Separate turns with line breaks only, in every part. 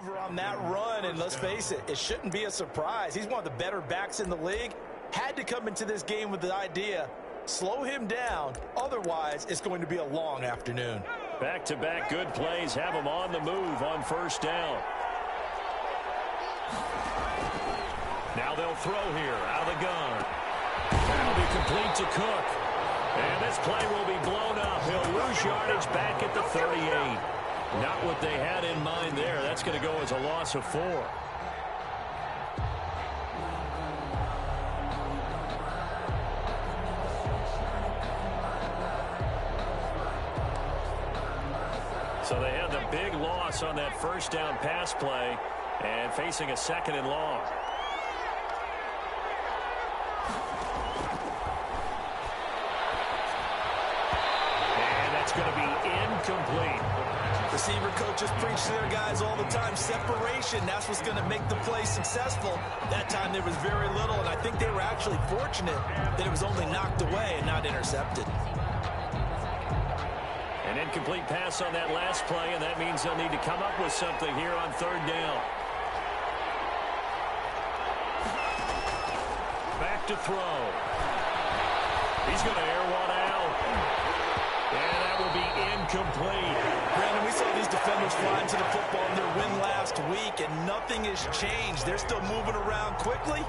over on that run, and let's face it, it shouldn't be a surprise. He's one of the better backs in the league. Had to come into this game with the idea, slow him down, otherwise it's going to be a long afternoon.
Back-to-back good plays have him on the move on first down. Now they'll throw here out of the gun. That'll be complete to Cook. And this play will be blown up. He'll lose yardage back at the 38. Not what they had in mind there. That's going to go as a loss of 4. So they had the big loss on that first down pass play and facing a 2nd and long. And that's going to be incomplete.
Receiver coaches preach to their guys all the time. Separation, that's what's going to make the play successful. That time there was very little, and I think they were actually fortunate that it was only knocked away and not intercepted.
An incomplete pass on that last play, and that means they'll need to come up with something here on 3rd down. Back to throw. He's going to air one out. And that will be incomplete.
Brandon, we saw these defenders flying to the football in their win last week, and nothing has changed. They're still moving around quickly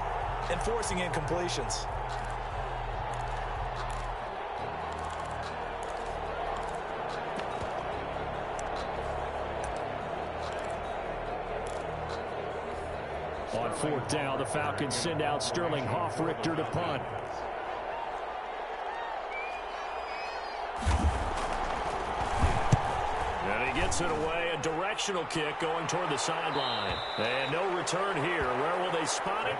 and forcing incompletions.
On 4th down, the Falcons send out Sterling Hoffrichter to punt. And he gets it away. A directional kick going toward the sideline. And no return here. Where will they spot it?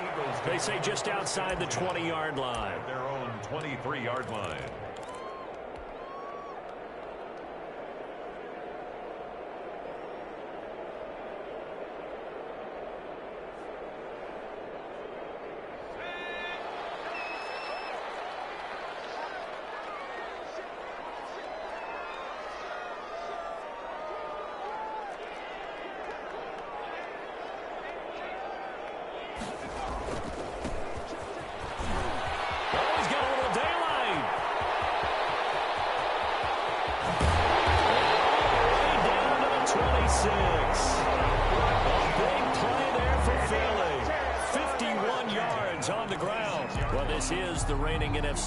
They say just outside the 20-yard line.
Their own 23-yard line.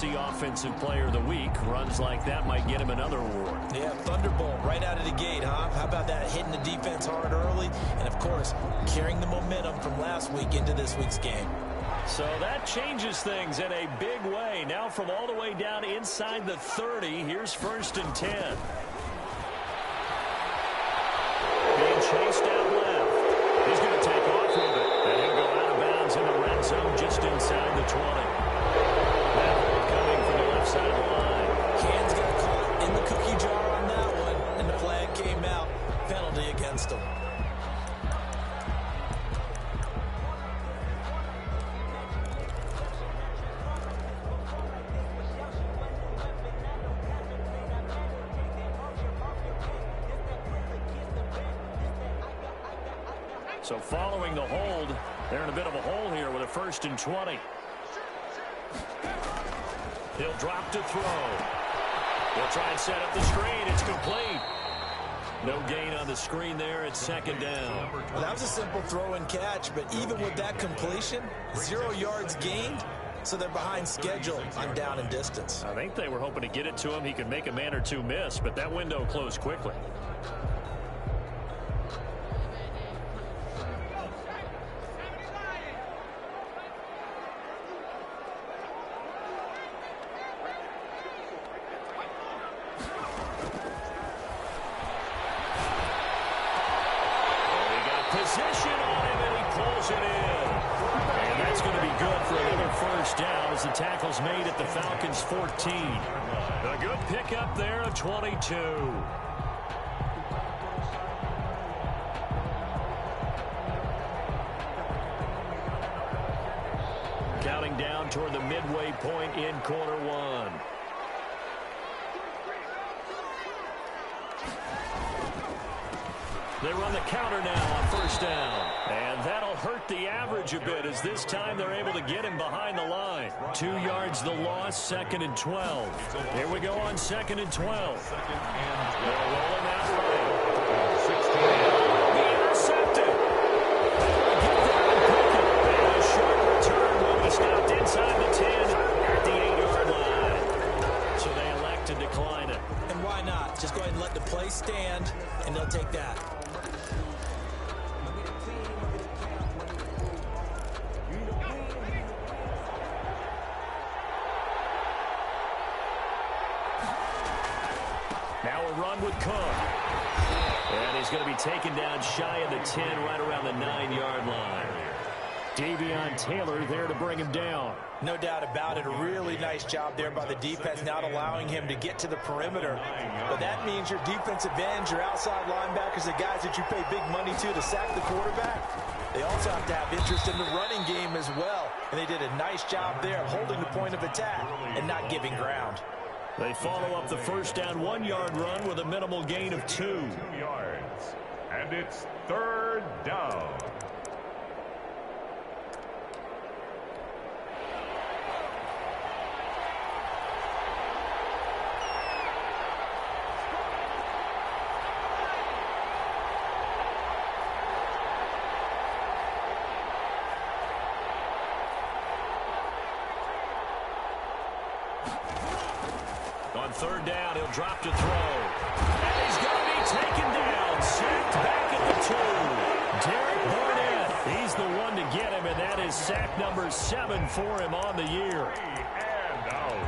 Offensive Player of the Week. Runs like that might get him another award.
Yeah, thunderbolt right out of the gate, huh? How about that, hitting the defense hard early, and of course, carrying the momentum from last week into this week's game.
So that changes things in a big way. Now from all the way down inside the 30, here's 1st and 10. Being chased out left. He's going to take off with it, and he'll go out of bounds in the red zone just inside the 20. Coming from the left side of the line.
Hands got caught in the cookie jar on that one, and the flag came out. Penalty against him.
So following the hold, they're in a bit of a hole here with a 1st and 20. He'll drop to throw. He'll try and set up the screen. It's complete. No gain on the screen there. It's 2nd down.
Well, that was a simple throw and catch, but even with that completion, 0 yards gained, so they're behind schedule on down and distance.
I think they were hoping to get it to him. He could make a man or two miss, but that window closed quickly.
Position on him, and he pulls it in. And that's going to be good for another 1st down as the tackle's made at the Falcons' 14. A good pickup there of 22. Counting down toward the midway point in quarter 1.
They run the counter now on first down. And that'll hurt the average a bit as this time they're able to get him behind the line. 2 yards the loss, 2nd and 12. Here we go on 2nd and 12. They're rolling that way. Be intercepted. And a short return will be stopped inside the 10 at the 8-yard line. So they elect to decline it.
And why not? Just go ahead and let the play stand, and they'll take that.
Now a run with Cook. And he's going to be taken down shy of the 10, right around the 9-yard line. Davion Taylor there to bring him down.
No doubt about it. A really nice job there by the defense, not allowing him to get to the perimeter. But that means your defensive ends, your outside linebackers, the guys that you pay big money to sack the quarterback, they also have to have interest in the running game as well. And they did a nice job there of holding the point of attack and not giving ground.
They follow up the first down 1-yard run with a minimal gain of 2.
2 yards. And it's 3rd down.
On 3rd down, he'll drop to throw. And he's going to be taken down. Sacked back at the 2. Derek Barnett, he's the one to get him, and that is sack number 7 for him on the year.
3 and out.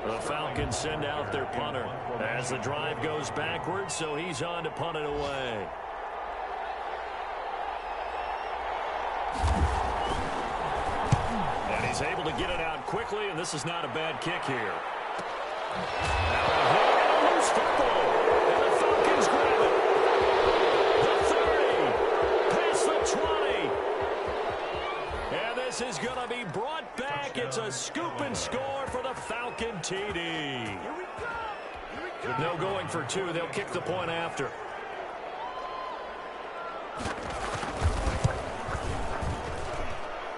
The Falcons send out their punter as the drive goes backwards, so he's on to punt it away. And he's able to get it out quickly, and this is not a bad kick here. Now a loose football, and the Falcons grab it. The 30, past the 20. And this is going to be brought back. It's a scoop and score for the Falcon TD. No going for 2. They'll kick the point after.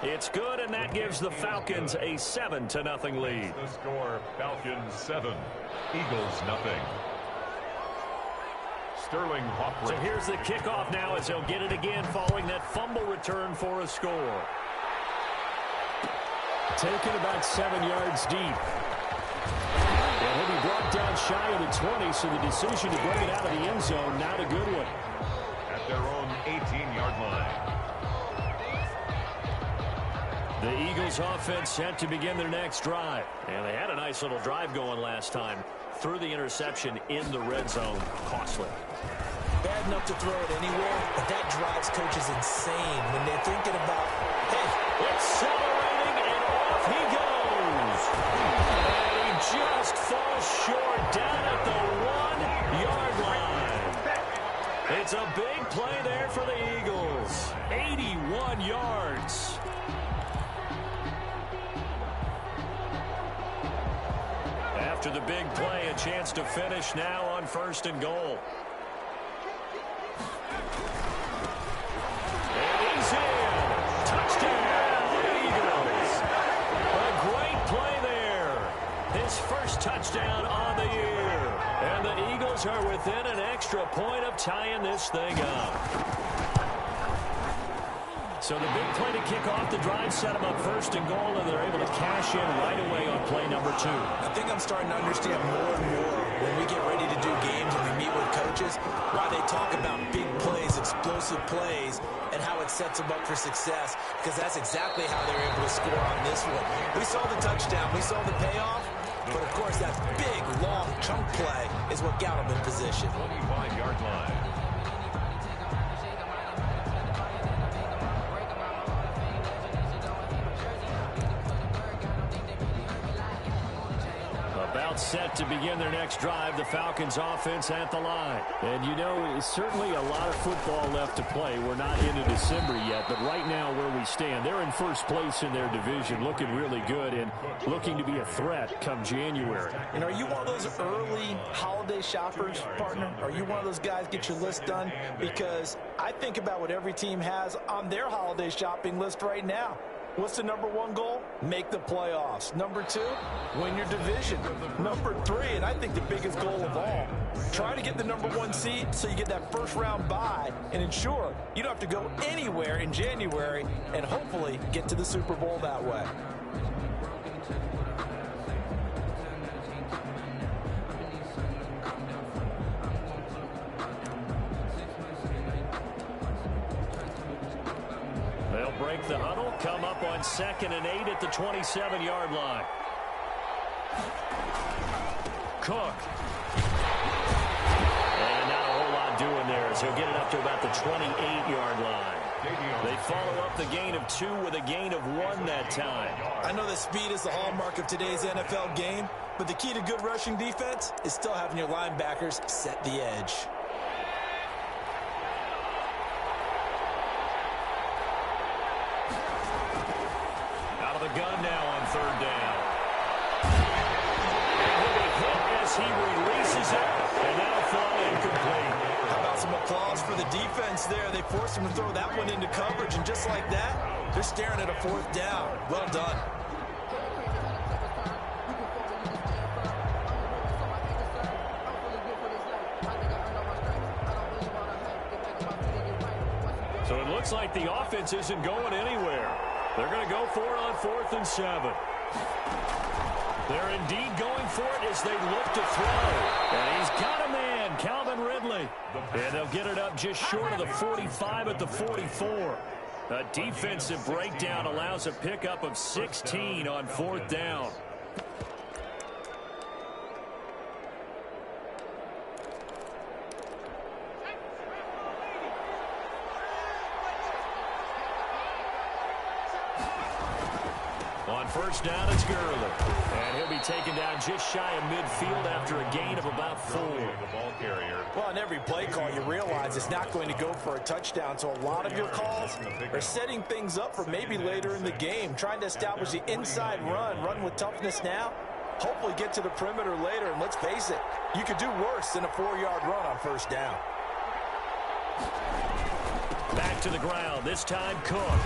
It's good, and that gives the Falcons a 7-0 lead.
The score, Falcons 7, Eagles 0. Sterling Hawkins.
So here's the kickoff now as he'll get it again following that fumble return for a score. Taken about 7 yards deep. And he'll be brought down shy of the 20, so the decision to bring it out of the end zone, not a good one.
At their own 18-yard line.
The Eagles offense set to begin their next drive. And they had a nice little drive going last time. Threw the interception in the red zone. Costly.
Bad enough to throw it anywhere, but that drives coaches insane when they're thinking about, hey,
accelerating, and off he goes. And he just falls short down at the 1-yard line. It's a big play there for the Eagles. 81 yards. After the big play, a chance to finish now on 1st and goal. And he's in. Touchdown, Eagles. A great play there. His first touchdown on the year. And the Eagles are within an extra point of tying this thing up. So the big play to kick off the drive set them up 1st and goal, and they're able to cash in right away on play number 2.
I think I'm starting to understand more and more when we get ready to do games and we meet with coaches, why they talk about big plays, explosive plays, and how it sets them up for success, because that's exactly how they're able to score on this one. We saw the touchdown, we saw the payoff, but of course that big, long chunk play is what got them in position.
25-yard line.
About set to begin their next drive. The Falcons offense at the line.
And you know, it's certainly a lot of football left to play. We're not into December yet, but right now where we stand, they're in first place in their division, looking really good and looking to be a threat come January.
And are you one of those early holiday shoppers, partner? Are you one of those guys get your list done? Because I think about what every team has on their holiday shopping list right now. What's the number one goal? Make the playoffs. Number two, win your division. Number three, and I think the biggest goal of all, try to get the number one seed so you get that first round bye and ensure you don't have to go anywhere in January and hopefully get to the Super Bowl that way.
Break the huddle, come up on 2nd and 8 at the 27-yard line. Cook. And not a whole lot doing there as he'll get it up to about the 28-yard line. They follow up the gain of 2 with a gain of 1 that time.
I know that speed is the hallmark of today's NFL game, but the key to good rushing defense is still having your linebackers set the edge.
Gun now on 3rd down. And he'll be hit as he releases it, and that'll fall incomplete.
How about some applause for the defense there? They forced him to throw that one into coverage, and just like that, they're staring at a 4th down. Well done.
So it looks like the offense isn't going anywhere. They're going to go for it on 4th and 7. They're indeed going for it as they look to throw. And he's got a man, Calvin Ridley. And they'll get it up just short of the 45 at the 44. A defensive breakdown allows a pickup of 16 on 4th down. On 1st down, it's Gurley. And he'll be taken down just shy of midfield after a gain of about 4.
Well, on every play call, you realize it's not going to go for a touchdown. So a lot of your calls are setting things up for maybe later in the game, trying to establish the inside run with toughness now, hopefully get to the perimeter later. And let's face it, you could do worse than a 4-yard run on 1st down.
Back to the ground, this time Cook.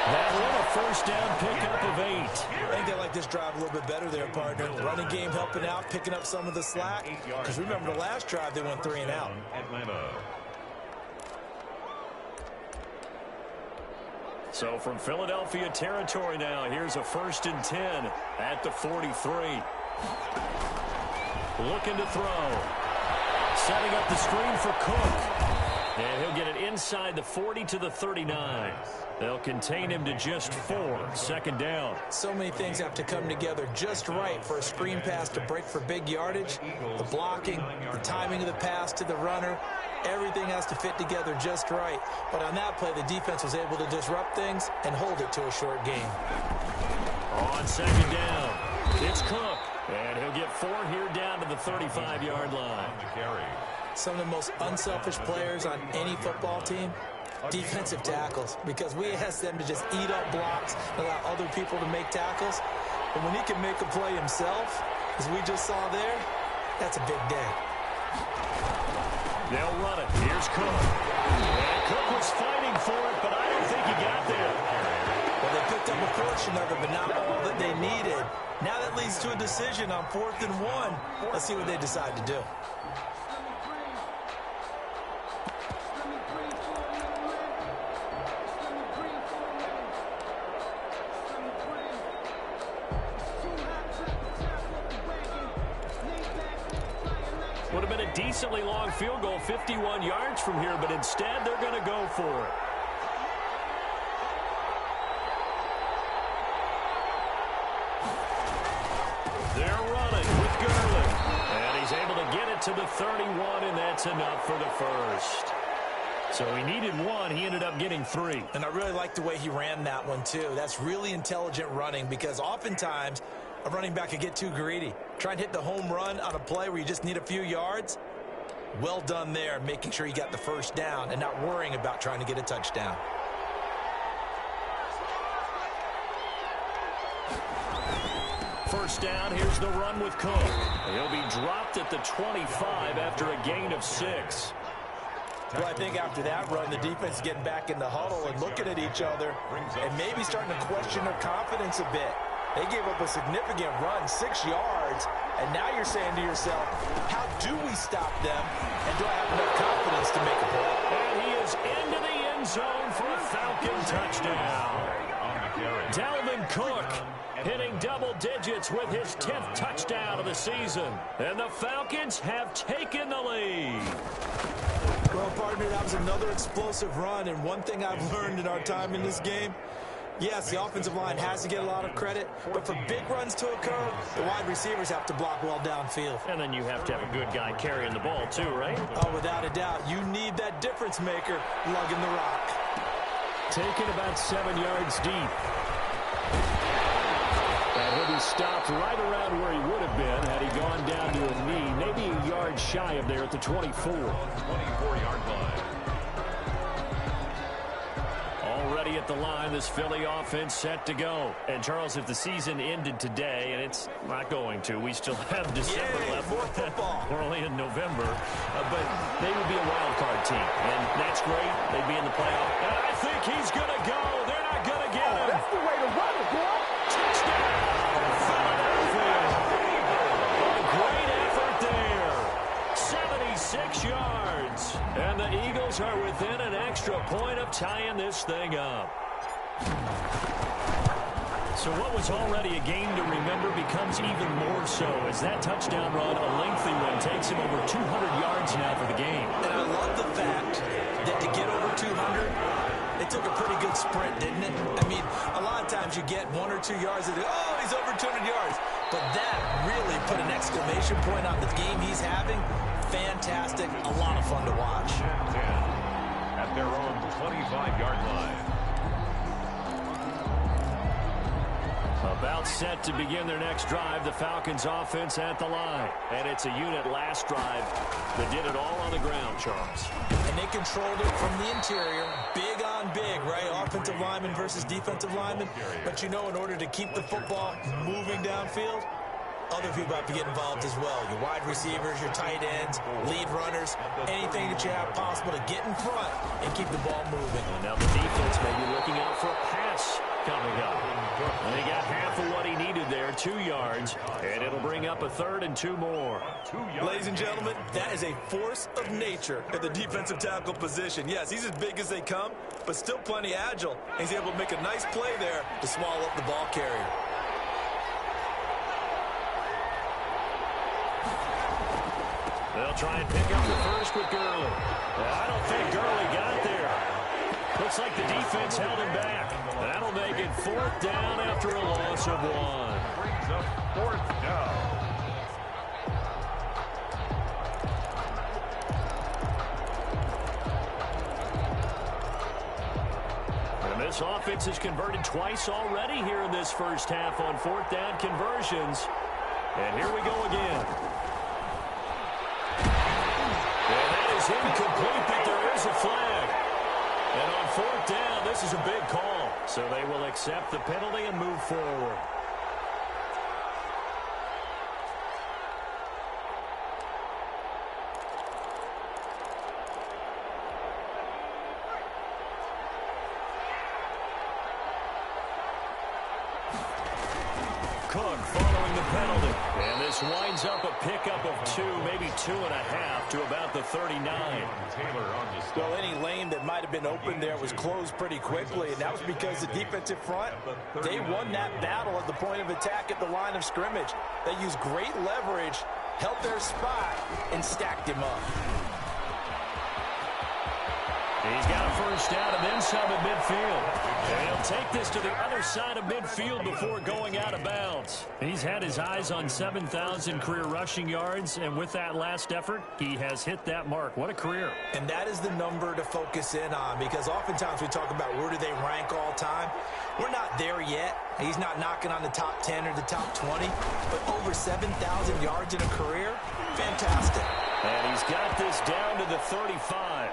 That one a 1st down pickup of 8.
I think they like this drive a little bit better there, partner. Running game helping out, picking up some of the slack. Because remember the last drive, they went 3 and out.
So from Philadelphia territory now, here's a 1st and 10 at the 43. Looking to throw. Setting up the screen for Cook. And he'll get it inside the 40 to the 39. They'll contain him to just 4. 2nd down.
So many things have to come together just right for a screen pass to break for big yardage. The blocking, the timing of the pass to the runner, everything has to fit together just right. But on that play, the defense was able to disrupt things and hold it to a short game.
On 2nd down, it's Cook. And he'll get 4 here down to the 35-yard line.
Some of the most unselfish players on any football team, defensive tackles, because we ask them to just eat up blocks, allow other people to make tackles. But when he can make a play himself, as we just saw there, that's a big day.
They'll run it. Here's Cook. And Cook was fighting for it, but I don't think he got there.
Well, they picked up a portion of it, but not all that they needed. Now that leads to a decision on 4th and 1. Let's see what they decide to do.
Would have been a decently long field goal, 51 yards from here, but instead they're going to go for it. They're running with Gurley. And he's able to get it to the 31, and that's enough for the first. So he needed 1. He ended up getting 3.
And I really like the way he ran that one, too. That's really intelligent running because oftentimes a running back could get too greedy. Try and hit the home run on a play where you just need a few yards. Well done there, making sure you got the first down and not worrying about trying to get a touchdown.
First down, here's the run with Cook. He'll be dropped at the 25 after a gain of 6.
Well, I think after that run, the defense is getting back in the huddle and looking at each other and maybe starting to question their confidence a bit. They gave up a significant run, 6 yards, and now you're saying to yourself, how do we stop them, and do I have enough confidence to make a play?
And he is into the end zone for a Falcon touchdown. Dalvin Cook hitting double digits with his 10th touchdown of the season. And the Falcons have taken the lead.
Well, partner, that was another explosive run, and one thing I've learned in our time in this game, yes, the offensive line has to get a lot of credit, but for big runs to occur, the wide receivers have to block well downfield.
And then you have to have a good guy carrying the ball too, right?
Oh, without a doubt. You need that difference maker lugging the rock.
Taken about 7 yards deep. And he'll be stopped right around where he would have been had he gone down to a knee, maybe a yard shy of there at the 24.
24-yard line.
Already at the line, this Philly offense set to go. And, Charles, if the season ended today, and it's not going to, we still have December left.
More football.
We're only in November. But they would be a wild card team. And that's great. They'd be in the playoff. And I think he's going to go. They're not going to get him.
That's the way to run it, boy.
Touchdown, Philadelphia. A great effort there. 76 yards. And the Eagles are within an extra point of tying this thing up. So what was already a game to remember becomes even more so as that touchdown run, a lengthy one, takes him over 200 yards now for the game.
And I love the fact that to get over 200, it took a pretty good sprint, didn't it? I mean, a lot of times you get 1 or 2 yards and oh, he's over 200 yards. But that really put an exclamation point on the game he's having. Fantastic, a lot of fun to watch.
10 at their own 25-yard line.
About set to begin their next drive, the Falcons offense at the line. And it's a unit last drive that did it all on the ground, Charles.
And they controlled it from the interior, big on big, right? Offensive lineman versus defensive lineman. But you know, in order to keep the football moving downfield, other people have to get involved as well. Your wide receivers, your tight ends, lead runners, anything that you have possible to get in front and keep the ball moving.
And now the defense may be looking out for a pass coming up. And they got half of what he needed there, 2 yards, and it'll bring up a 3rd and 2 more.
Ladies and gentlemen, that is a force of nature at the defensive tackle position. Yes, he's as big as they come, but still plenty agile. He's able to make a nice play there to swallow up the ball carrier.
They'll try and pick up the first with Gurley. I don't think Gurley got there. Looks like the defense held him back. That'll make it 4th down after a loss of 1.
Brings up 4th down.
And this offense has converted twice already here in this first half on 4th down conversions. And here we go again. And that is incomplete, but there is a flag. And on 4th down, this is a big call. So they will accept the penalty and move forward. Cook following the penalty. And this winds up a pickup of 2, maybe 2.5 to about the 39.
Well, any lane that might have been open there was closed pretty quickly, and that was because the defensive front, they won that battle at the point of attack at the line of scrimmage. They used great leverage, held their spot, and stacked him up.
He's got a first down and then some at midfield. And he'll take this to the other side of midfield before going out of bounds. He's had his eyes on 7,000 career rushing yards, and with that last effort, he has hit that mark. What a career.
And that is the number to focus in on, because oftentimes we talk about where do they rank all time. We're not there yet. He's not knocking on the top 10 or the top 20, but over 7,000 yards in a career, fantastic.
And he's got this down to the 35.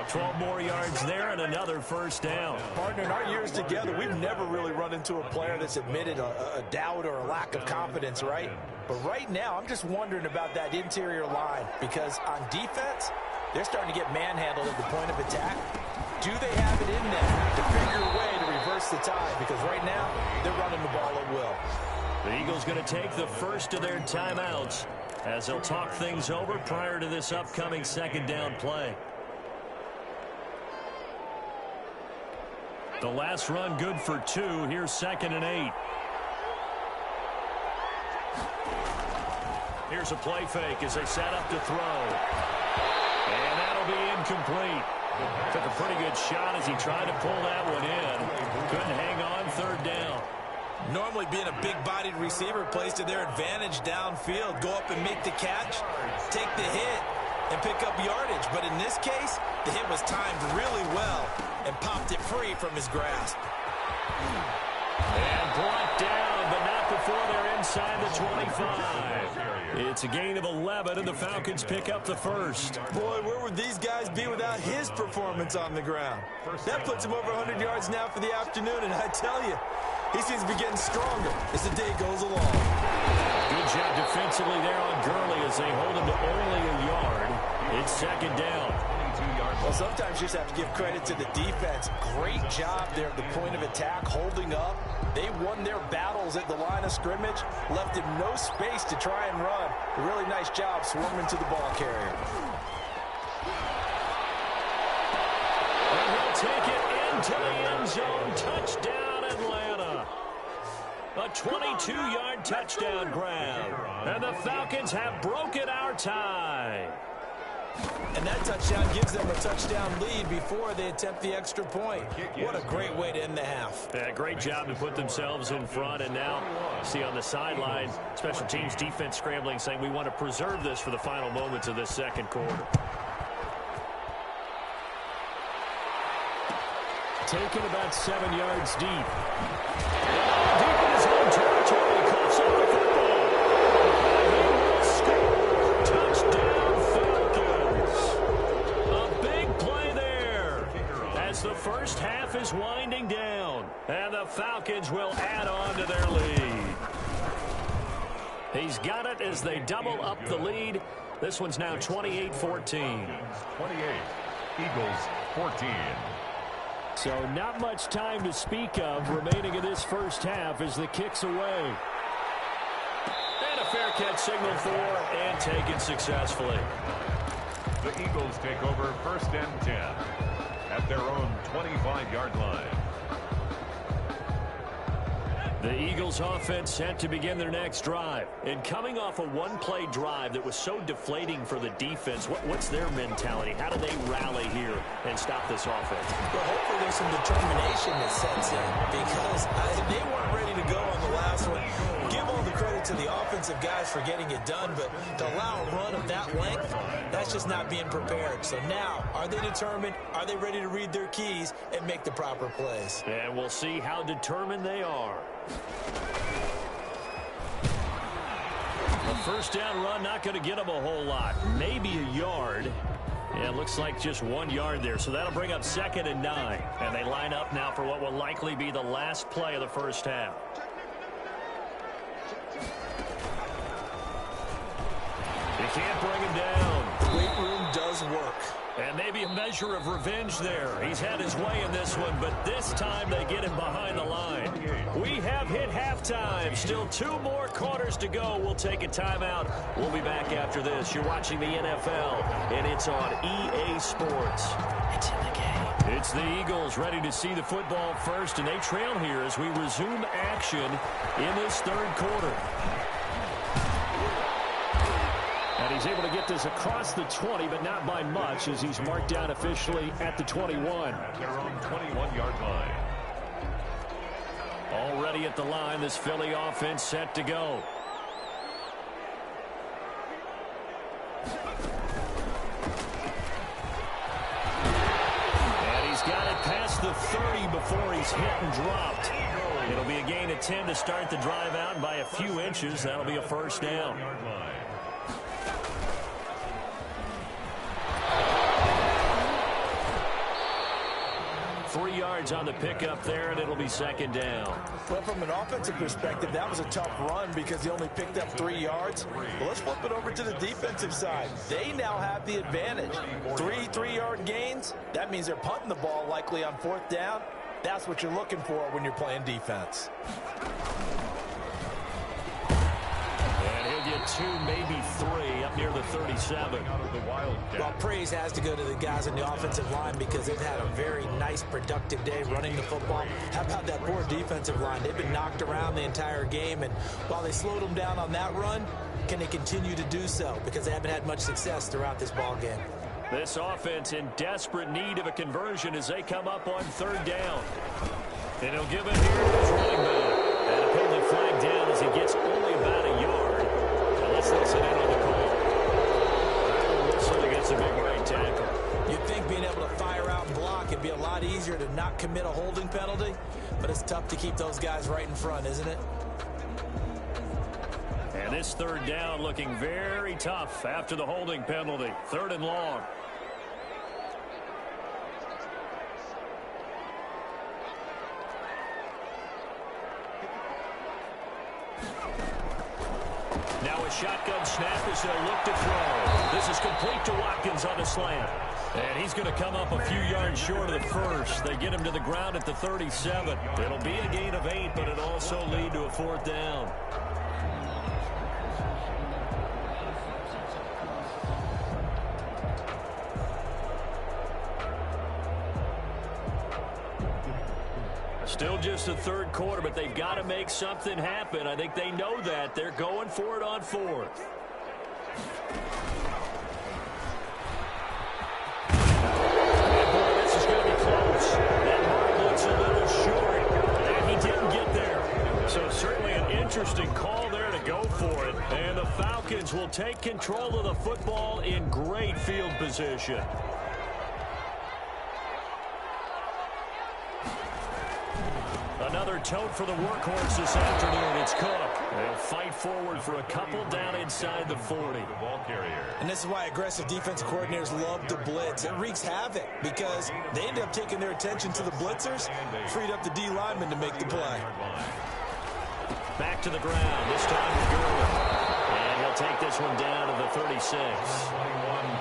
12 more yards there and another first down.
Partner, in our years together, we've never really run into a player that's admitted a doubt or a lack of confidence, right? But right now, I'm just wondering about that interior line, because on defense, they're starting to get manhandled at the point of attack. Do they have it in them to figure a way to reverse the tide? Because right now, they're running the ball at will.
The Eagles going to take the first of their timeouts as they'll talk things over prior to this upcoming second down play. The last run good for 2. Here's 2nd and 8. Here's a play fake as they set up to throw. And that'll be incomplete. Took a pretty good shot as he tried to pull that one in. Couldn't hang on, 3rd down.
Normally being a big-bodied receiver plays to their advantage downfield. Go up and make the catch, take the hit, and pick up yardage. But in this case, the hit was timed really well and popped it free from his grasp.
And brought down, but not before they're inside the 25. It's a gain of 11, and the Falcons pick up the first.
Boy, where would these guys be without his performance on the ground? That puts him over 100 yards now for the afternoon, and I tell you, he seems to be getting stronger as the day goes along.
Good job defensively there on Gurley as they hold him to only a yard. It's 2nd down.
Well, sometimes you just have to give credit to the defense. Great job there at the point of attack, holding up. They won their battles at the line of scrimmage, left him no space to try and run. A really nice job swarming to the ball carrier.
And he'll take it into the end zone. Touchdown, Atlanta. A 22-yard touchdown grab. And the Falcons have broken our tie.
And that touchdown gives them a touchdown lead before they attempt the extra point. What a great way to end the half.
Yeah, great job to put themselves in front. And now, see on the sideline, special teams defense scrambling, saying we want to preserve this for the final moments of this second quarter. Taken about 7 yards deep. Deep in his own territory. Coughs up the football. He will score. Touchdown, Falcons. A big play there as the first half is winding down. And the Falcons will add on to their lead. He's got it as they double up the lead. This one's now 28-14.
28. Eagles 14.
So not much time to speak of remaining in this first half as the kick's away. And a fair catch signaled for and taken successfully.
The Eagles take over 1st and 10 at their own 25-yard line.
The Eagles offense set to begin their next drive. And coming off a one-play drive that was so deflating for the defense, what's their mentality? How do they rally here and stop this offense?
Well, hopefully there's some determination that sets in, because they weren't ready to go on the last one. Give all the credit to the offensive guys for getting it done, but to allow a run of that length, that's just not being prepared. So now, are they determined? Are they ready to read their keys and make the proper plays?
And we'll see how determined they are. The first down run not going to get them a whole lot. Maybe a yard. Yeah, it looks like just 1 yard there. So that'll bring up 2nd and 9. And they line up now for what will likely be the last play of the first half. You can't bring him down.
The weight room does work.
And maybe a measure of revenge there. He's had his way in this one, but this time they get him behind the line. We have hit halftime. Still 2 more quarters to go. We'll take a timeout. We'll be back after this. You're watching the NFL, and it's on EA Sports. It's in the game. It's the Eagles ready to see the football first, and they trail here as we resume action in this 3rd quarter. And he's able to get this across the 20, but not by much, as he's marked down officially at the 21.
Their own 21-yard line.
Already at the line, this Philly offense set to go. And he's got it past the 30 before he's hit and dropped. It'll be a gain of 10 to start the drive out, and by a few inches, that'll be a first down. 3 yards on the pickup there, and it'll be second down.
Well, from an offensive perspective, that was a tough run because he only picked up 3 yards. Well, let's flip it over to the defensive side. They now have the advantage. 3-3-yard gains. That means they're punting the ball likely on 4th down. That's what you're looking for when you're playing defense.
And he'll get 2, maybe 3 up near the 37.
Well, praise has to go to the guys on the offensive line because they've had a very nice, productive day running the football. How about that poor defensive line? They've been knocked around the entire game, and while they slowed them down on that run, can they continue to do so? Because they haven't had much success throughout this ball game.
This offense in desperate need of a conversion as they come up on 3rd down. And he'll give it here to his running back. And a penalty flag down as he gets only about a yard. Now let's listen in on the call. Whistle against a big right tackle.
You'd think being able to fire out and block it'd be a lot easier to not commit a holding penalty, but it's tough to keep those guys right in front, isn't it?
And this 3rd down looking very tough after the holding penalty. 3rd and long. Now a shotgun snap as they'll look to throw. This is complete to Watkins on a slant. And he's going to come up a few yards short of the first. They get him to the ground at the 37. It'll be a gain of 8, but it'll also lead to a 4th down. Still just the 3rd quarter, but they've got to make something happen. I think they know that. They're going for it on 4th. And boy, this is going to be close. That mark looks a little short, and he didn't get there. So certainly an interesting call there to go for it. And the Falcons will take control of the football in great field position. Another tote for the workhorse this afternoon. It's Cook. They'll fight forward for a couple down inside the 40.
And this is why aggressive defensive coordinators love to blitz. It wreaks havoc because they end up taking their attention to the blitzers, freed up the D lineman to make the play.
Back to the ground, this time with Gurley. And he'll take this one down to the 36.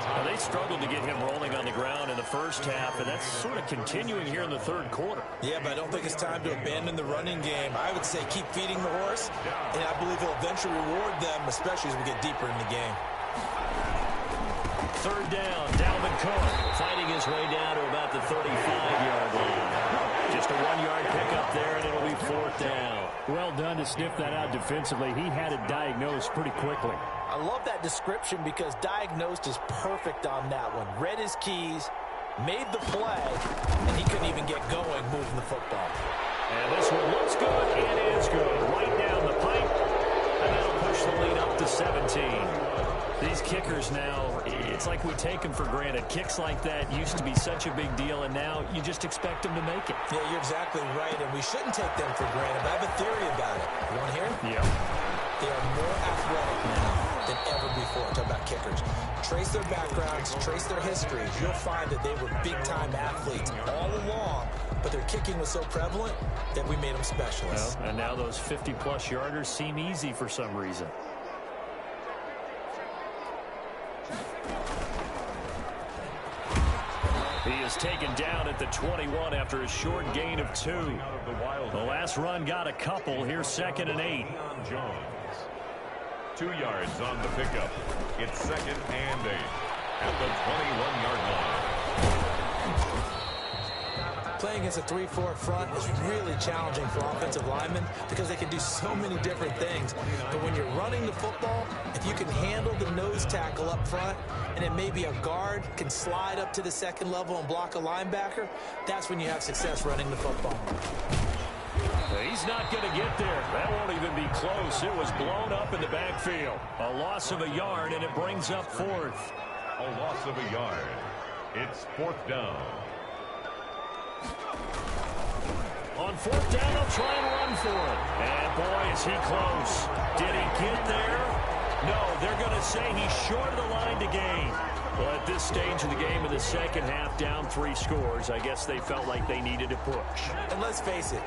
Now, they struggled to get him rolling on the ground in the first half, and that's sort of continuing here in the 3rd quarter.
Yeah, but I don't think it's time to abandon the running game. I would say keep feeding the horse, and I believe he'll eventually reward them, especially as we get deeper in the game.
3rd down, Dalvin Cook fighting his way down to about the 35-yard line. Just a 1-yard pickup there, and it'll be 4th down.
Well done to sniff that out defensively. He had it diagnosed pretty quickly.
I love that description because diagnosed is perfect on that one. Read his keys, made the play, and he couldn't even get going moving the football.
And this one looks good. It is good. Right down the pipe, and that'll push the lead up to 17. These kickers now, it's like we take them for granted. Kicks like that used to be such a big deal, and now you just expect them to make it.
Yeah, you're exactly right, and we shouldn't take them for granted. But I have a theory about it. You want to hear it?
Yeah.
They are more athletic now than ever before. Talk about kickers. Trace their backgrounds, trace their histories. You'll find that they were big-time athletes all along, but their kicking was so prevalent that we made them specialists.
Well, and now those 50-plus yarders seem easy for some reason. He is taken down at the 21 after a short gain of 2. The last run got a couple. Here's 2nd and 8.
2 yards on the pickup. It's 2nd and 8 at the 21-yard line.
Playing against a 3-4 front is really challenging for offensive linemen because they can do so many different things. But when you're running the football, if you can handle the nose tackle up front, and then maybe a guard can slide up to the 2nd level and block a linebacker, that's when you have success running the football.
He's not going to get there. That won't even be close. It was blown up in the backfield. A loss of a yard, and it brings up fourth.
A loss of a yard. It's fourth down.
On fourth down, they'll try and run for it. And boy, is he close. Did he get there? No, they're going to say he's short of the line to gain. Well, at this stage of the game in the second half, down 3 scores, I guess they felt like they needed to push.
And let's face it,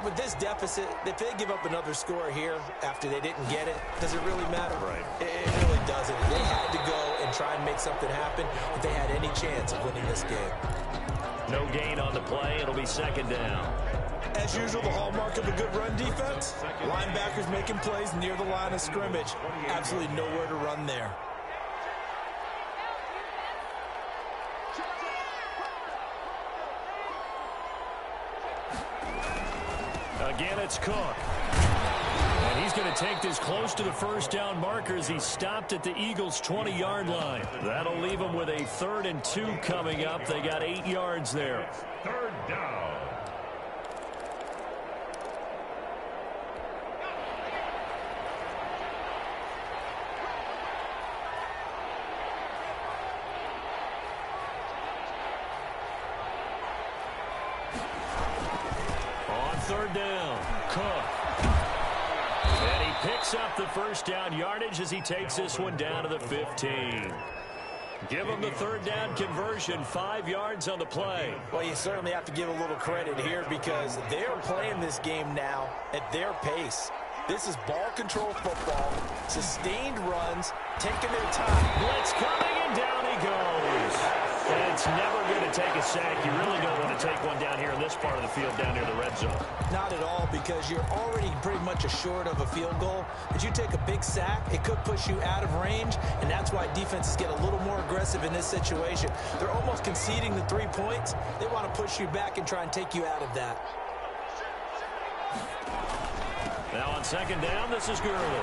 with this deficit, if they give up another score here after they didn't get it, does it really matter?
Right.
It really doesn't. They had to go and try and make something happen if they had any chance of winning this game.
No gain on the play. It'll be second down.
As usual, the hallmark of a good run defense, linebackers making plays near the line of scrimmage. Absolutely nowhere to run there.
Again, it's Cook. And he's going to take this close to the first down marker as he stopped at the Eagles' 20-yard line. That'll leave them with a 3rd and 2 coming up. They got 8 yards there.
Third down.
Third down, Cook. And he picks up the first down yardage as he takes this one down to the 15. Give him the third down conversion, 5 yards on the play.
Well, you certainly have to give a little credit here because they're playing this game now at their pace. This is ball control football, sustained runs, taking their time.
Blitz coming, and down he goes. And it's never going to take a sack. You really don't want to take one down here in this part of the field down near the red zone.
Not at all, because you're already pretty much assured of a field goal. But you take a big sack, it could push you out of range, and that's why defenses get a little more aggressive in this situation. They're almost conceding the 3 points. They want to push you back and try and take you out of that.
Now on second down, this is Gurley.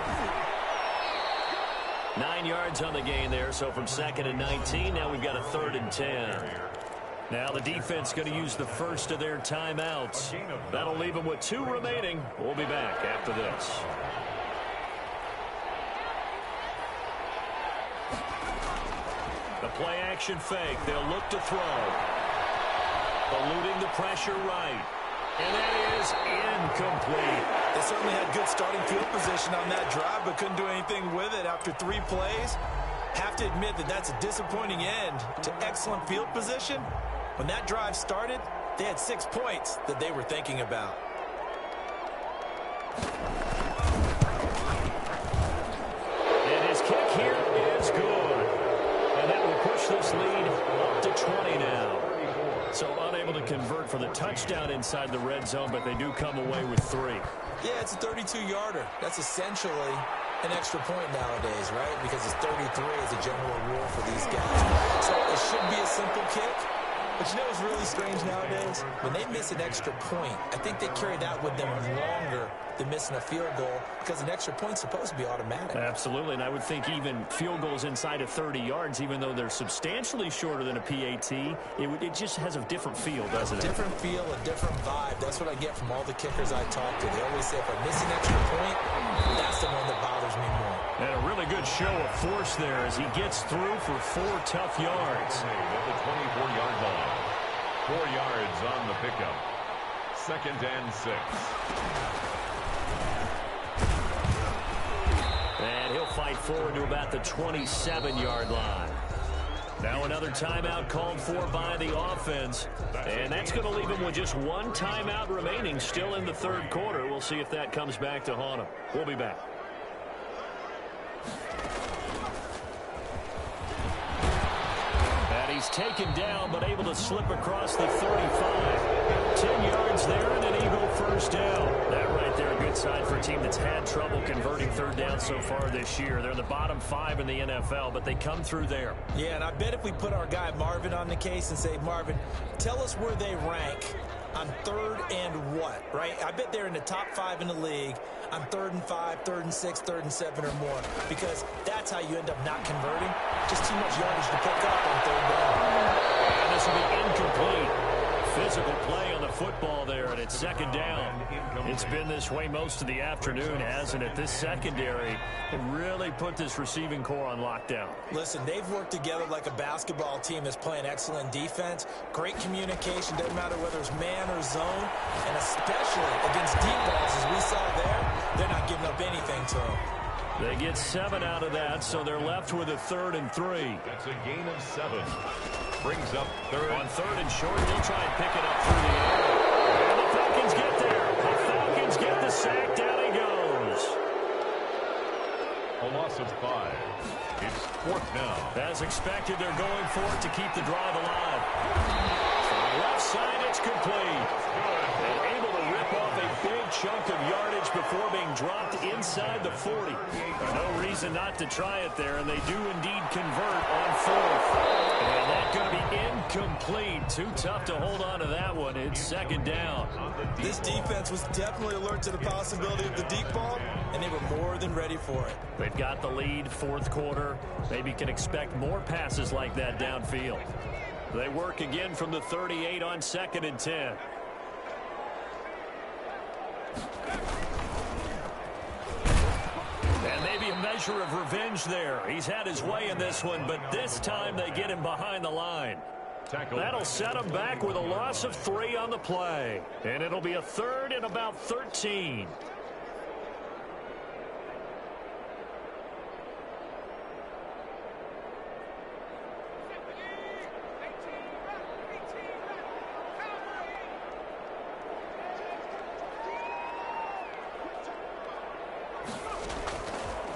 9 yards on the gain there, so from 2nd and 19, now we've got a 3rd and 10. Now the defense going to use the first of their timeouts. That'll leave them with 2 remaining. We'll be back after this. The play action fake. They'll look to throw. Eluding the pressure right. And that is incomplete.
They certainly had good starting field position on that drive, but couldn't do anything with it after 3 plays. Have to admit that that's a disappointing end to excellent field position. When that drive started, they had 6 points that they were thinking about.
And his kick here is good. And that will push this lead up to 20 now. So unable to convert for the touchdown inside the red zone, but they do come away with 3.
Yeah, it's a 32-yarder. That's essentially an extra point nowadays, right? Because it's 33 as a general rule for these guys. So it should be a simple kick. But you know what's really strange nowadays? When they miss an extra point, I think they carry that with them longer than missing a field goal because an extra point's supposed to be automatic.
Absolutely, and I would think even field goals inside of 30 yards, even though they're substantially shorter than a PAT, it just has a different feel, doesn't it?
A different feel, a different vibe. That's what I get from all the kickers I talk to. They always say if I miss an extra point, that's the one that bothers me more.
And a really good show of force there as he gets through for 4 tough yards.
At the 24-yard line. 4 yards on the pickup. 2nd and 6.
And he'll fight forward to about the 27-yard line. Now another timeout called for by the offense. And that's going to leave him with just 1 timeout remaining still in the 3rd quarter. We'll see if that comes back to haunt him. We'll be back. And he's taken down, but able to slip across the 35. 10 yards there and an Eagle first down. That right there, a good sign for a team that's had trouble converting 3rd down so far this year. They're in the bottom 5 in the NFL, but they come through there.
Yeah, and I bet if we put our guy Marvin on the case and say, Marvin, tell us where they rank on 3rd and what, right? I bet they're in the top 5 in the league on 3rd and 5, 3rd and 6, 3rd and 7 or more, because that's how you end up not converting. Just too much yardage to pick up on 3rd down.
And this will be incomplete. physical play on the football there, and it's second down. It's been this way most of the afternoon, hasn't it? This secondary really put this receiving core on lockdown.
Listen, they've worked together like a basketball team that's playing excellent defense. Great communication, doesn't matter whether it's man or zone, and especially against deep balls, as we saw there, they're not giving up anything to them.
They get 7 out of that, so they're left with a 3rd and 3.
That's a gain of 7. Brings up 3rd.
On 3rd and short, they'll try and pick it up through the air. And the Falcons get there. The Falcons get the sack. Down he goes.
A loss of 5. It's 4th down.
As expected, they're going for it to keep the drive alive. From the left side, it's complete. And able to rip off a big chunk of yardage before being dropped inside the 40. No reason not to try it there, and they do indeed convert on 4th. And that's going to be incomplete. Too tough to hold on to that one. It's second down.
This defense was definitely alert to the possibility of the deep ball, and they were more than ready for it.
They've got the lead, 4th quarter. Maybe can expect more passes like that downfield. They work again from the 38 on 2nd and 10. And maybe a measure of revenge there. He's had his way in this one, but this time they get him behind the line. That'll set him back with a loss of 3 on the play. And it'll be a 3rd and about 13.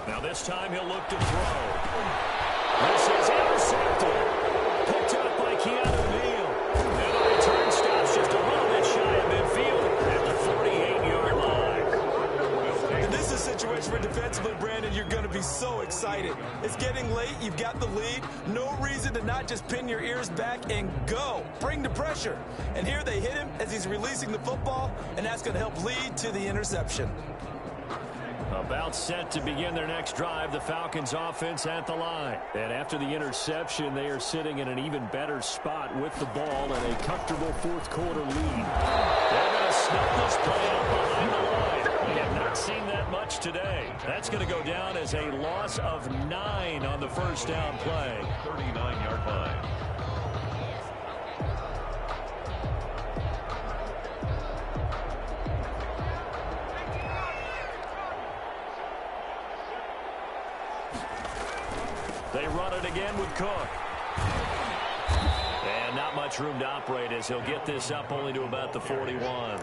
Now this time he'll look to throw. This is intercepted. Picked up by Keanu Neal. And the return stops just a little bit shy of midfield at the 48-yard line.
And this is a situation where defensively, Brandon, you're going to be so excited. It's getting late. You've got the lead. No reason to not just pin your ears back and go. Bring the pressure. And here they hit him as he's releasing the football, and that's going to help lead to the interception.
About set to begin their next drive, the Falcons offense at the line. And after the interception, they are sitting in an even better spot with the ball and a comfortable 4th quarter lead. They're going to snub this play out behind the line. We have not seen that much today. That's going to go down as a loss of 9 on the first down play.
39-yard line.
They run it again with Cook. And not much room to operate as he'll get this up only to about the 41.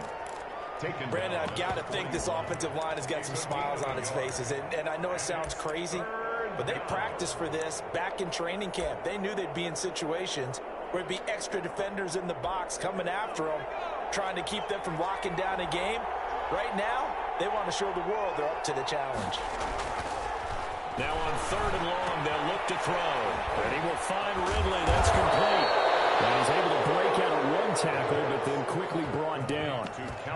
Brandon, I've got to think this offensive line has got some smiles on its faces. And I know it sounds crazy, but they practiced for this back in training camp. They knew they'd be in situations where it'd be extra defenders in the box coming after them, trying to keep them from locking down a game. Right now, they want to show the world they're up to the challenge.
Now on 3rd and long, they'll look to throw. And he will find Ridley. That's complete. And he's able to break out of 1 tackle, but then quickly brought down.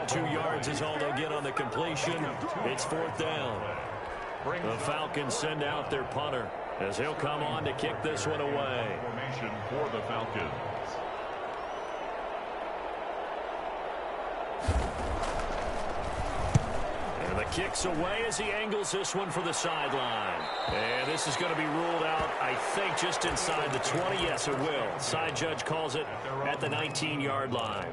2 yards is all they'll get on the completion. It's 4th down. The Falcons send out their punter as he'll come on to kick this one away.
Formation for the Falcons.
And the kick's away as he angles this one for the sideline. And this is going to be ruled out, I think, just inside the 20. Yes, it will. Side judge calls it at the 19-yard line.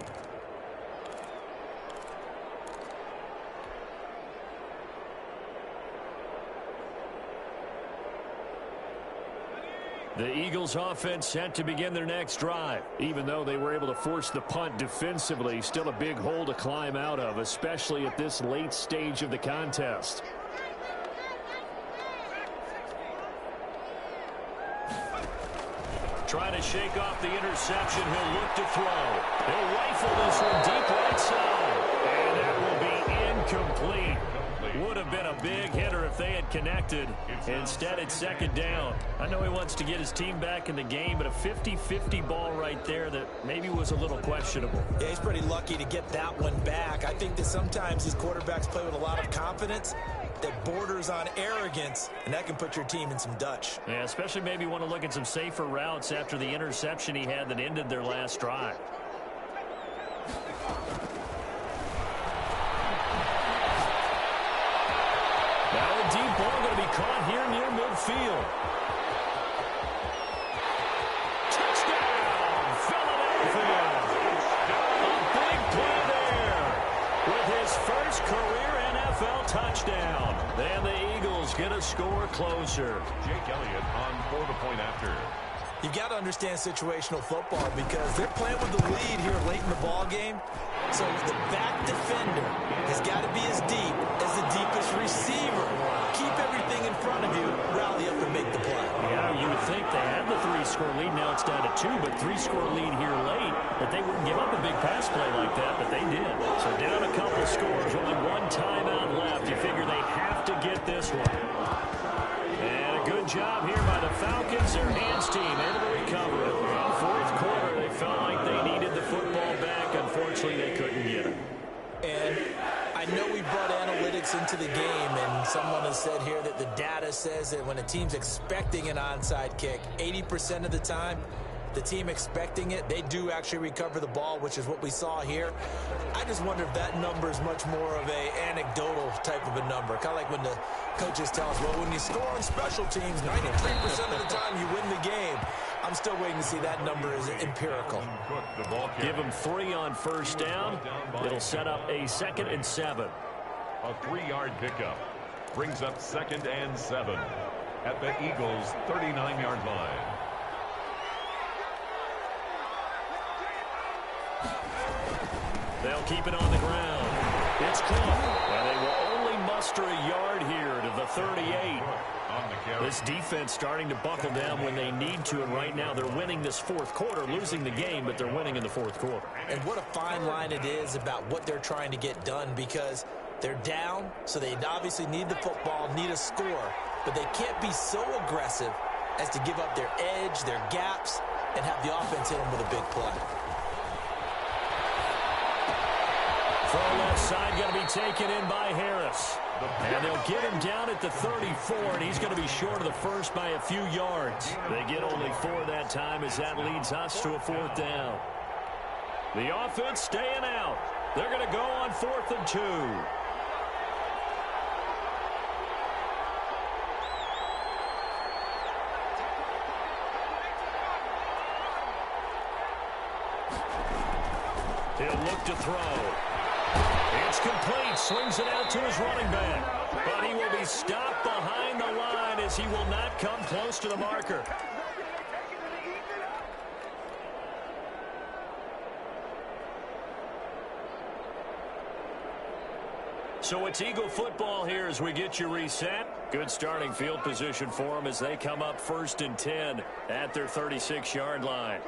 The Eagles offense set to begin their next drive. Even though they were able to force the punt defensively, still a big hole to climb out of, especially at this late stage of the contest. Trying to shake off the interception. He'll look to throw. He'll rifle this one deep right side. And that will be incomplete. Would have been a big hitter if they had connected. Instead, it's second down. I know he wants to get his team back in the game, but a 50-50 ball right there that maybe was a little questionable.
Yeah, he's pretty lucky to get that one back. I think that sometimes these quarterbacks play with a lot of confidence that borders on arrogance, and that can put your team in some Dutch.
Yeah, especially maybe want to look at some safer routes after the interception he had that ended their last drive. Now a deep ball going to be caught here near midfield. Touchdown, Philadelphia. A big play there with his first career NFL touchdown. Then the Eagles get a score closer.
Jake Elliott on for the point after.
You've got to understand situational football because they're playing with the lead here late in the ball game. So the back defender has got to be as deep as the deepest receiver. Keep everything in front of you, rally up and make the play.
Yeah, you would think they had the 3-score lead. Now it's down to 2, but 3-score lead here late. That they wouldn't give up a big pass play like that, but they did. So down a couple scores, only one timeout left. You figure they have to get this one. And a good job here by the Falcons. Their hands team able to recover it. In the fourth quarter, they felt like they needed the football back. Unfortunately, they couldn't get it.
And I know we brought analytics into the game, and someone has said here that the data says that when a team's expecting an onside kick, 80% of the time, the team expecting it, they do actually recover the ball, which is what we saw here. I just wonder if that number is much more of a anecdotal type of a number. Kind of like when the coaches tell us, well, when you score on special teams, 93% of the time you win the game. I'm still waiting to see that number is empirical.
Give them 3 on first down. It'll set up a 2nd and 7.
A 3-yard pickup brings up 2nd and 7 at the Eagles' 39-yard line.
They'll keep it on the ground. It's caught, and they will only muster a yard here to the 38. This defense starting to buckle down when they need to, and right now they're winning this fourth quarter, losing the game, but they're winning in the fourth quarter.
And what a fine line it is about what they're trying to get done, because they're down, so they obviously need the football, need a score, but they can't be so aggressive as to give up their edge, their gaps, and have the offense hit them with a big play.
Far left side going to be taken in by Harris. And they'll get him down at the 34, and he's going to be short of the first by a few yards. They get only 4 that time as that leads us to a 4th down. The offense staying out. They're going to go on 4th and 2. He'll look to throw. It's complete. Swings it out to his running back. But he will be stopped behind the line as he will not come close to the marker. So it's Eagle football here as we get you reset. Good starting field position for them as they come up 1st and 10 at their 36-yard line.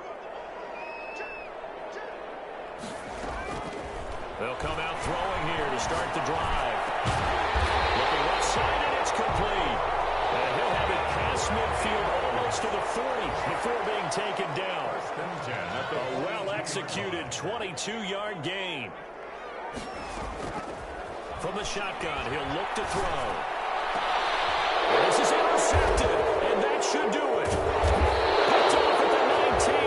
They'll come out throwing here to start the drive. Looking left side, and it's complete. And he'll have it past midfield almost to the 40 before being taken down. A well-executed 22-yard gain. From the shotgun, he'll look to throw. This is intercepted, and that should do it. Picked off at the 19,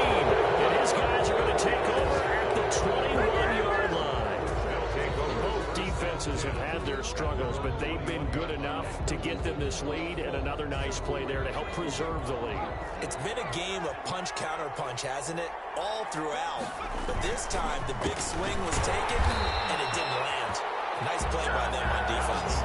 and his guys are going to take over at the 21-yard line. Both defenses have had their struggles, but they've been good enough to get them this lead, and another nice play there to help preserve the lead.
It's been a game of punch-counter-punch, hasn't it? All throughout. But this time, the big swing was taken, and it didn't land. Nice play by them on defense.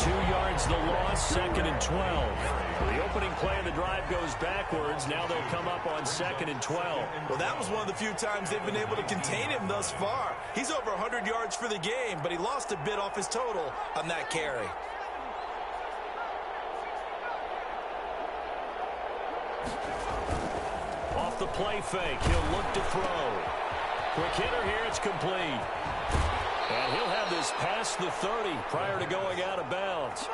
2 yards the loss, 2nd and 12. The opening play of the drive goes backwards. Now they'll come up on 2nd and 12.
Well, that was one of the few times they've been able to contain him thus far. He's over 100 yards for the game, but he lost a bit off his total on that carry.
Off the play fake, he'll look to throw. Quick hitter here, it's complete. And he'll have this past the 30 prior to going out of bounds.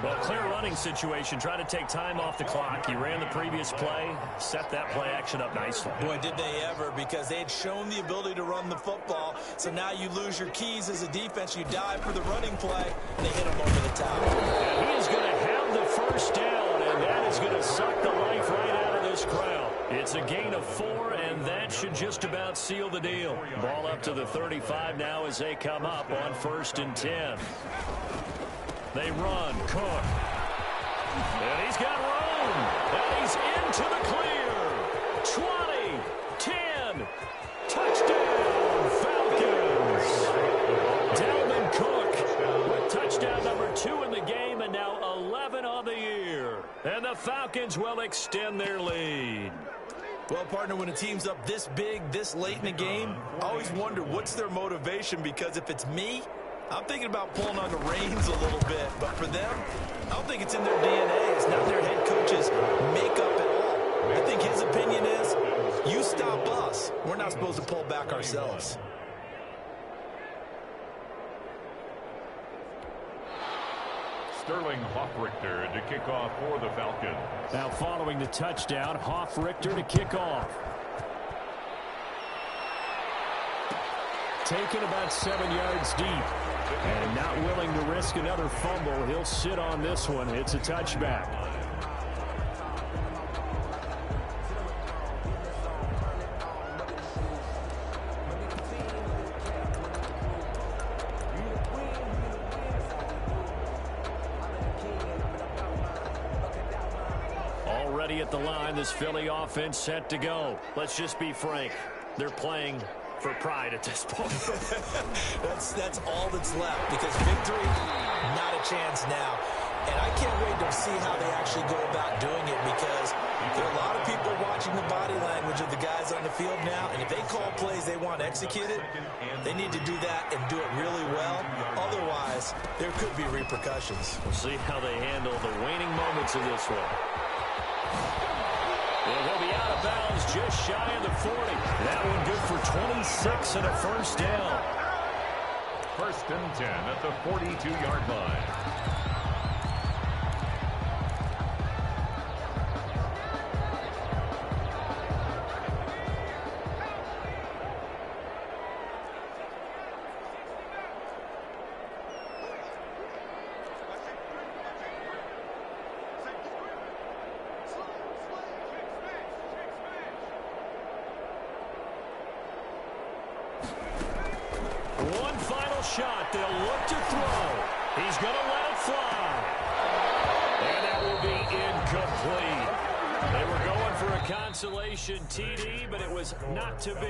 Well, clear running situation, trying to take time off the clock. He ran the previous play, set that play action up nicely.
Boy, did they ever, because they had shown the ability to run the football. So now you lose your keys as a defense. You dive for the running play, and they hit him over the top.
And he is going to have the first down, and that is going to suck the life right out of this crowd. It's It's a gain of 4, and that should just about seal the deal. Ball up to the 35 now as they come up on 1st and 10. They run. Cook. And he's got room. And he's into the clear. 20, 10, touchdown, Falcons. Dalvin Cook with touchdown number 2 in the game, and now 11 on the year. And the Falcons will extend their lead.
Well, partner, when a team's up this big, this late in the game, I always wonder what's their motivation, because if it's me, I'm thinking about pulling on the reins a little bit. But for them, I don't think it's in their DNA. It's not their head coach's makeup at all. I think his opinion is, you stop us. We're not supposed to pull back ourselves.
Sterling Hoffrichter to kick off for the Falcons.
Now following the touchdown, Hoffrichter to kick off. Taken about 7 yards deep. And not willing to risk another fumble. He'll sit on this one. It's a touchback. Already at the line, this Philly offense set to go. Let's just be frank. They're playing for pride at this point.
That's all that's left, because victory, not a chance now. And I can't wait to see how they actually go about doing it, because there are a lot of people watching the body language of the guys on the field now, and if they call plays they want executed, they need to do that and do it really well. Otherwise, there could be repercussions.
We'll see how they handle the waning moments of this one. And they'll be out of bounds just shy of the 40. That one good for 26 and a first down.
1st and 10 at the 42-yard line.
One final shot. They'll look to throw. He's going to let it fly. And that will be incomplete. They were going for a consolation TD, but it was not to be.